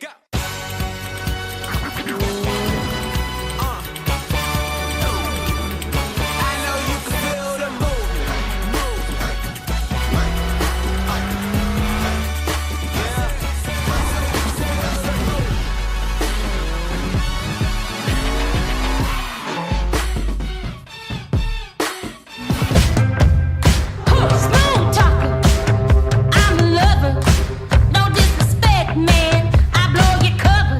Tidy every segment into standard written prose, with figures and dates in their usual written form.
Go. I know you can feel the Smooth talker, I'm a lover. No disrespect, man. I blow your cover.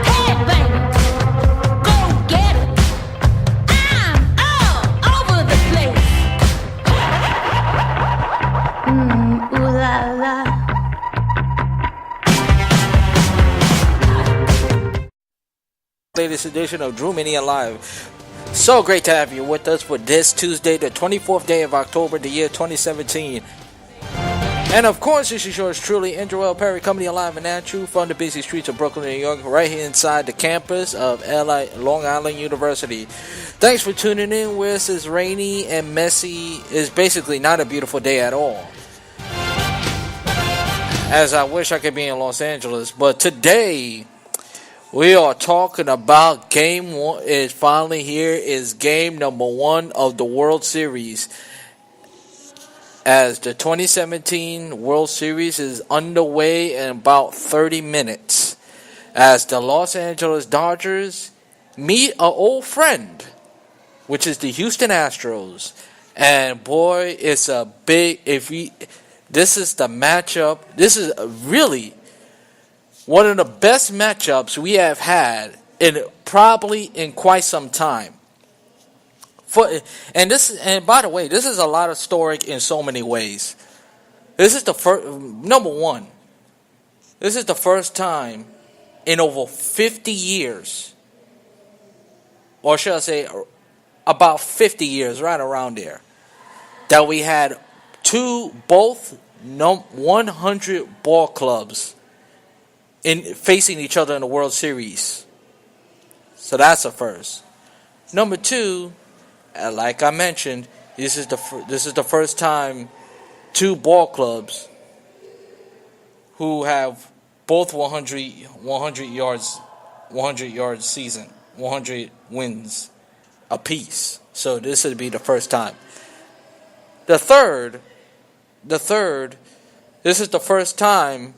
Headbanger, go get it. I'm all over the place. Ooh la la. Latest edition of Drew Mini Alive. So great to have you with us for this Tuesday, the 24th day of October, the year 2017. And of course, this is yours truly, Andrew Perry, coming alive and at you from the busy streets of Brooklyn, New York, right here inside the campus of Long Island University. Thanks for tuning in where it's rainy and messy. It's basically not a beautiful day at all, as I wish I could be in Los Angeles. But today, we are talking about game one. Is finally here. Is game number one of the World Series, as the 2017 World Series is underway in about 30 minutes, as the Los Angeles Dodgers meet an old friend, which is the Houston Astros. And boy, it's a big. This is the matchup. This is really one of the best matchups we have had probably in quite some time. And by the way, this is a lot of historic in so many ways. This is the first, number one. This is the first time in over 50 years, or should I say, about 50 years, right around there, that we had both 100 ball clubs facing each other in the World Series. So that's a first. Number two, like I mentioned, this is the first time two ball clubs who have both 100 yards season, 100 wins apiece. So this would be the first time. The third, this is the first time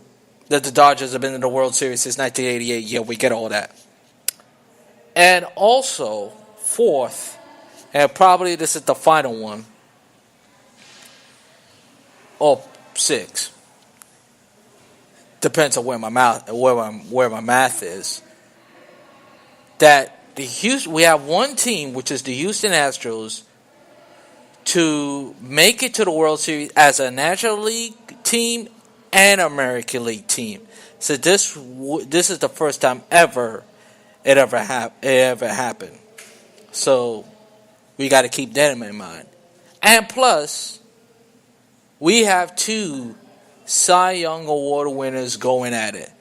that the Dodgers have been in the World Series since 1988. Yeah, we get all that. And also, fourth, and probably this is the final one, or six. Depends on where my math is. That we have one team, which is the Houston Astros, to make it to the World Series as a National League team and American League team. So this is the first time it ever happened. So we got to keep that in mind. And plus, we have two Cy Young Award winners going at it,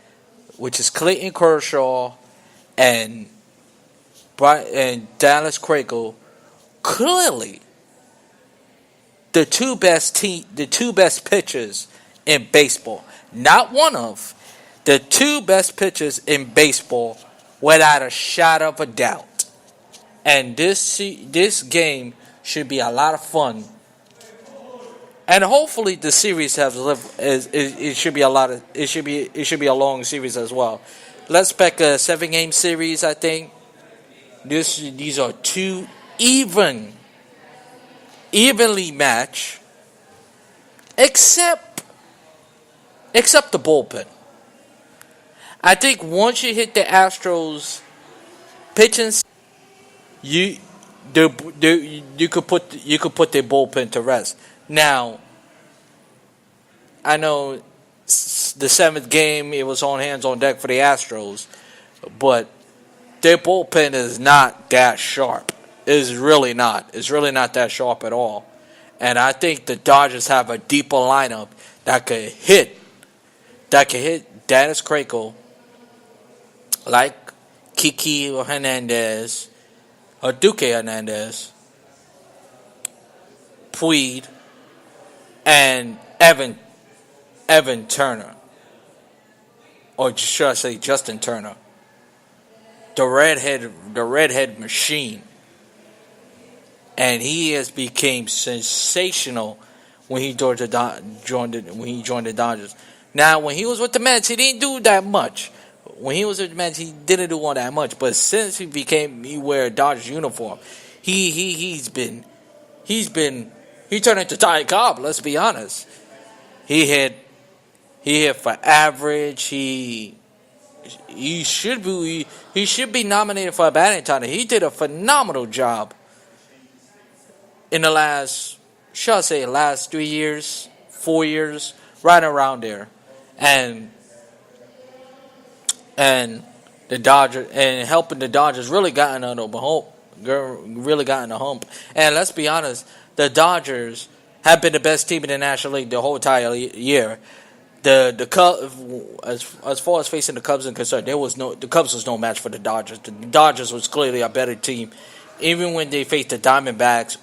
which is Clayton Kershaw and Dallas Keuchel. Clearly, the two best pitchers in baseball. Not one of the two best pitchers in baseball, without a shadow of a doubt. And this game should be a lot of fun. And hopefully the series it should be a long series as well. Let's expect a 7-game series, I think. These are two evenly matched, except the bullpen. I think once you hit the Astros pitching, you could put their bullpen to rest. Now, I know the 7th game it was on hands on deck for the Astros, but their bullpen is not that sharp. It's really not. It's really not that sharp at all. And I think the Dodgers have a deeper lineup that could hit Dallas Keuchel, like Kiki Hernandez or Duque Hernandez, Puig, and Evan Turner. or should I say Justin Turner, the redhead machine, and he has became sensational when he joined the Dodgers. Now, when he was with the Mets, he didn't do that much. When he was with the Mets, he didn't do all that much. But since he wear a Dodgers uniform, he turned into Ty Cobb. Let's be honest. He hit for average. He should be nominated for a batting title. He did a phenomenal job in the last 3 years, 4 years, right around there, and the Dodgers, and helping the Dodgers really gotten on the hump. And let's be honest, the Dodgers have been the best team in the National League the whole entire year. The Cubs, as far as facing the Cubs is concerned, the Cubs was no match for the Dodgers. The Dodgers was clearly a better team, even when they faced the Diamondbacks.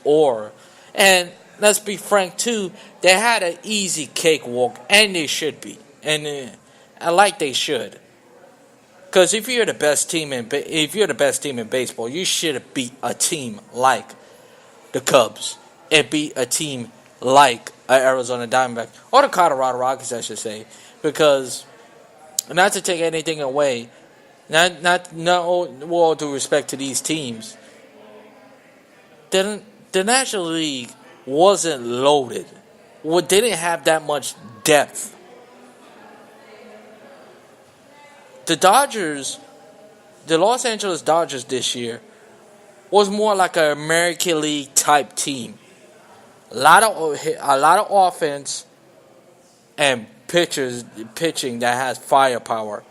And let's be frank too, they had an easy cakewalk, and they should be, and like they should. Because if you're the best team in baseball, you should beat a team like the Cubs and beat a team like Arizona Diamondbacks or the Colorado Rockies, I should say. Because, not to take anything away, not all due respect to these teams, the National League wasn't loaded. Didn't have that much depth. The Los Angeles Dodgers this year was more like an American League type team. A lot of offense and pitching that has firepower.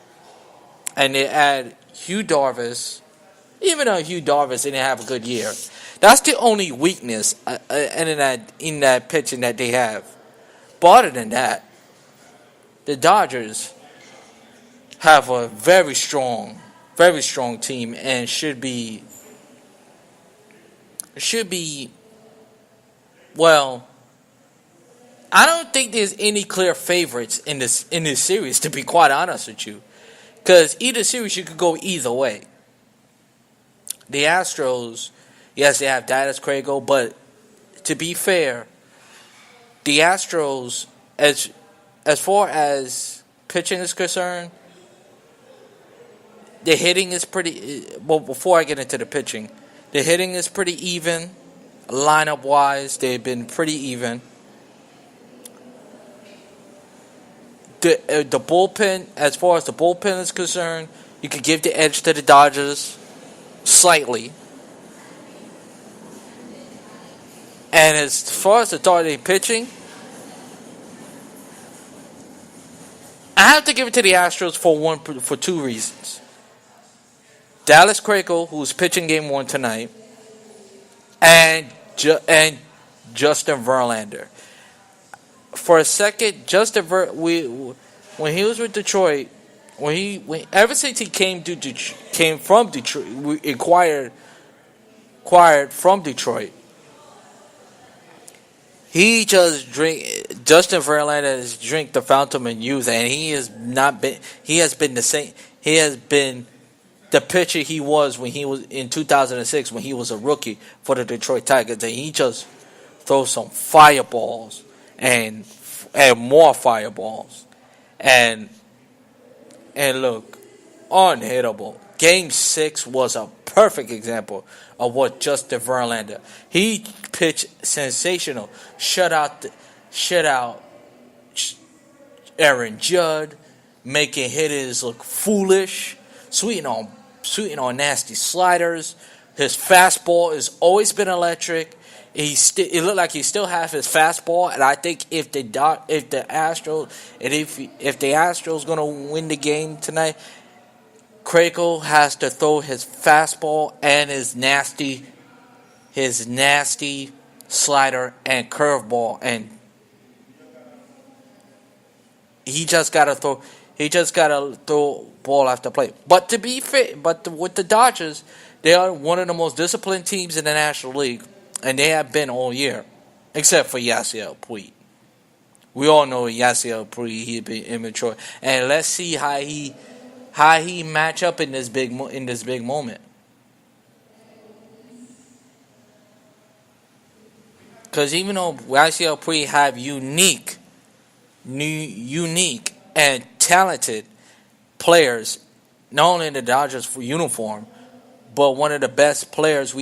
And they add Hugh Darvish. Even though Hugh Darvish didn't have a good year, that's the only weakness in that pitching that they have. But other than that, the Dodgers have a very strong team and should be well, I don't think there's any clear favorites in this series, to be quite honest with you. Because either series you could go either way. The Astros, yes, they have Dallas Keuchel, but to be fair, the Astros, as far as pitching is concerned, the hitting is pretty. Well, before I get into the pitching, the hitting is pretty even. Lineup wise, they've been pretty even. The bullpen, as far as the bullpen is concerned, you could give the edge to the Dodgers slightly. And as far as the starting pitching, I have to give it to the Astros for two reasons. Dallas Keuchel, who's pitching Game 1 tonight, and Justin Verlander. For a second, when he was with Detroit, ever since he came from Detroit, we acquired from Detroit, he just Justin Verlander has drank the fountain of youth, and he has been the same. He has been the pitcher he was when he was in 2006 when he was a rookie for the Detroit Tigers, and he just throws some fireballs and more fireballs, and look, unhittable. Game 6 was a perfect example of what Justin Verlander. He pitched sensational. Shut out Aaron Judd, making hitters look foolish, sweeting on nasty sliders. His fastball has always been electric. It looked like he still has his fastball, and I think if the Astros gonna win the game tonight, Keuchel has to throw his fastball and his nasty slider and curveball, and he just gotta throw ball after play. But to be fair, with the Dodgers, they are one of the most disciplined teams in the National League, and they have been all year, except for Yasiel Puig. We all know Yasiel Puig, he be immature, and let's see how he match up in this big moment. Because even though Yasiel Puig have unique and talented players, not only in the Dodgers for uniform, but one of the best players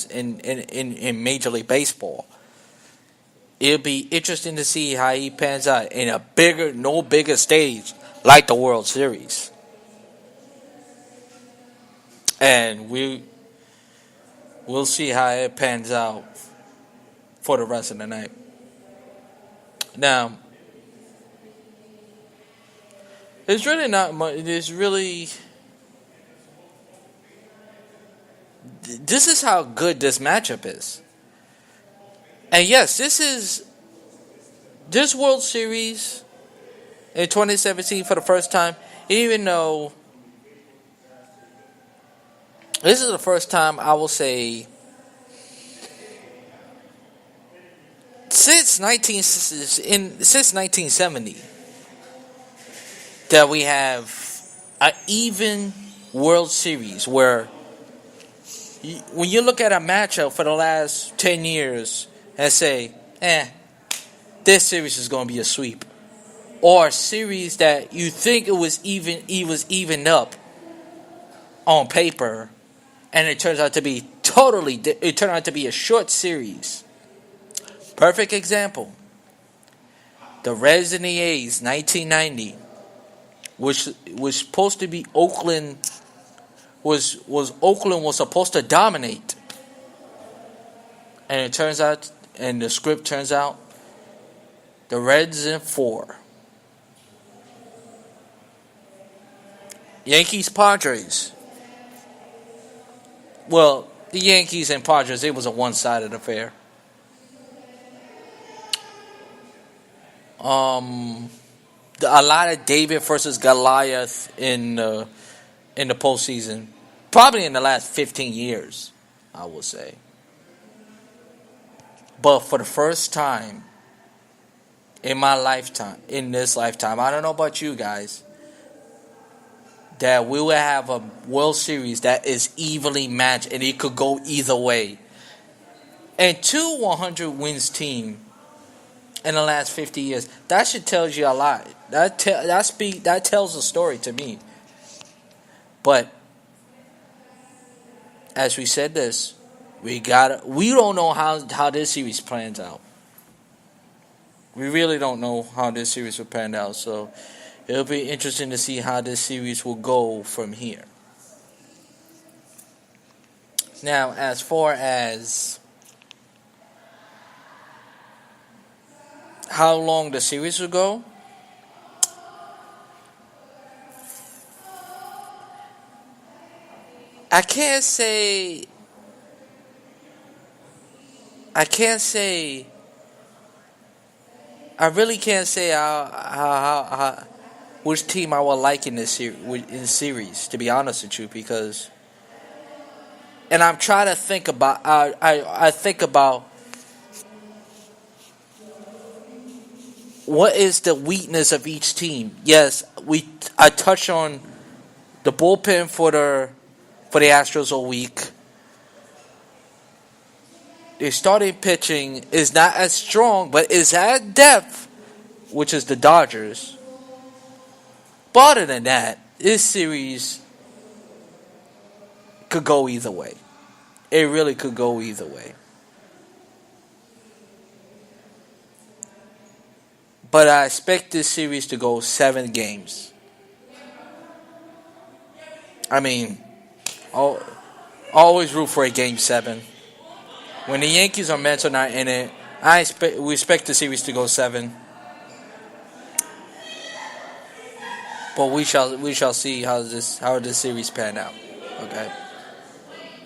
in Major League Baseball. It'll be interesting to see how he pans out in a bigger stage like the World Series. And we'll see how it pans out for the rest of the night. Now, there's really not much. This is how good this matchup is. And yes, this World Series in 2017 for the first time, even though this is the first time, I will say, since 1970 that we have an even World Series where when you look at a matchup for the last 10 years and say, this series is going to be a sweep, or a series that you think it was evened up on paper, and it turns out to be a short series. Perfect example. The Reds and the A's, 1990, which was supposed to be Oakland, Oakland was supposed to dominate, and it turns out, and the script turns out, the Reds in 4. Yankees Padres. Well, the Yankees and Padres, it was a one-sided affair. A lot of David versus Goliath in the postseason, probably in the last 15 years, I would say. But for the first time in this lifetime, I don't know about you guys, that we will have a World Series that is evenly matched and it could go either way. And 2 100 wins team in the last 50 years, that should tell you a lot. That tells a story to me. But as we said this, we don't know how this series plans out. We really don't know how this series will pan out. So it'll be interesting to see how this series will go from here. Now, as far as how long the series will go, I really can't say how which team I would like in this series, to be honest with you, because, and I'm trying to think about, I think about what is the weakness of each team. Yes, I touched on the bullpen for the Astros are weak. Their starting pitching is not as strong, but is at depth, which is the Dodgers. But other than that, this series could go either way. It really could go either way. But I expect this series to go 7 games. I mean, I'll always root for a Game 7. When the Yankees or Mets are not in it, we expect the series to go 7. But we shall see how this series pan out. Okay,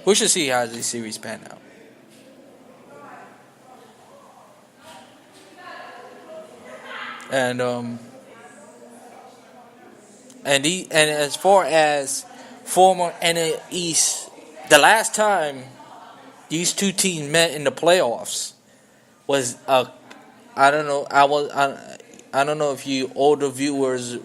we should see how this series pan out. And as far as former NL East, the last time these two teams met in the playoffs was a I don't know. I don't know if you older viewers